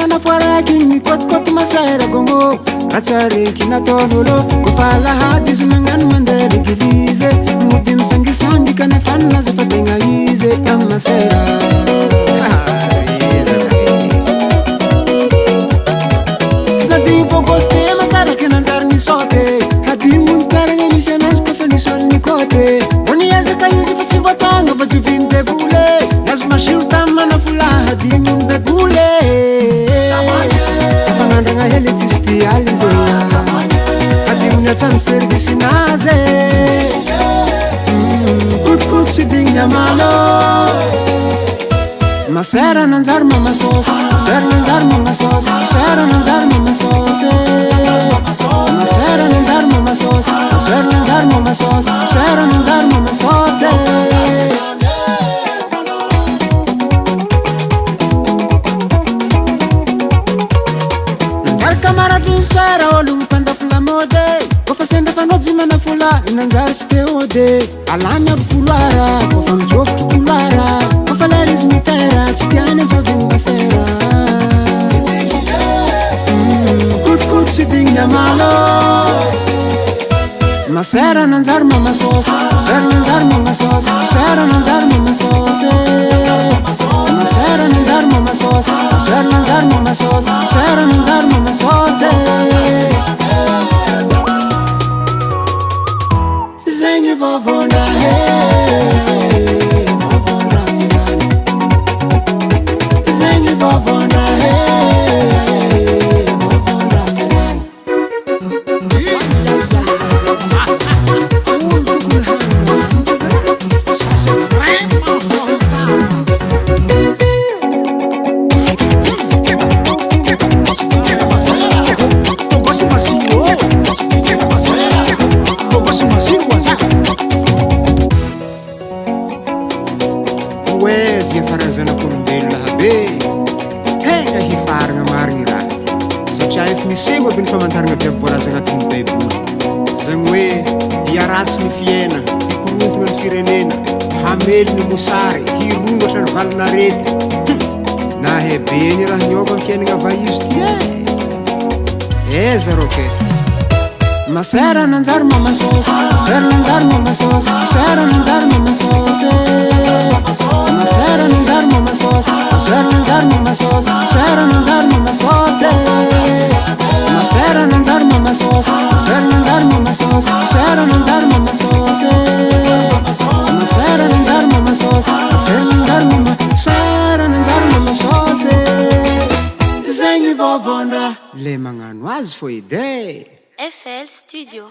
Manana faraky ny kotikoti masera gogno ratsareky nataon'olo kofa lahady izy magnano mandeha l'église mody misangisangy kanefa nilaza fa tegna izy amy masera nadigny bôgôsté masaraky nanjary nisote hadigny toeragna misy anazy kofa nisôly nikote moniezaka izy fa tsy voatagna fa joviny bebole nazo masiro tamy manafolaha hadigny bebole afanandragna hely tsisy dialy zay hadigny atrano servicinazy kotikoti tsy digny amalo masera nanjary mamasôsy masera nanjary mamasôsy masera nanjary mamasôsy masera nanjary mamasôsy masera nanjary mamasôsy masera nanjary mamasôsy nanjary kamaradiny sera ôlo mipandafila mode kofa sendra fanôjy manafula nanjary tsy te ôde alany aby foloara kofa mijôfotro kolara kofa lera izy mitera tsy tiany antsoviny masera kotikoti tsy digny amalo masera nanjary mamasôsy masera nanjary mamasôsy masera nanjary mamasôsy masera nanjary mamasôsy masera nanjary mamasôsy masera nanjary mamasôsy zegny vôvôna vôvôna tsinany zegny vôvôna vôvôna tsinany nisego aby ny famantarana jiaby voalaza agnatin'ny baiboly zagny hoe hiaratsy ny fiaina hikorontagna ny firenena hamely ny mosary hirongatra ny valinarety nahabe ny raha niova ny fiainagna vaizy ty eza rô ke masera nanjary mamasôsy masera nanjary mamasôsy masera nanjary mamasôsy masera nanjary mamasôsy masera nanjary mamasôsy masera nanjary mamasôsy masera nanjary mamasôsy masera nanjary mamasôsy masera nanjary mamasôsy masera nanjary mamasôsy masera nanjary masera nanjary mamasôsy zegny vôvôndraha le magnano azy fo edy FL Studio.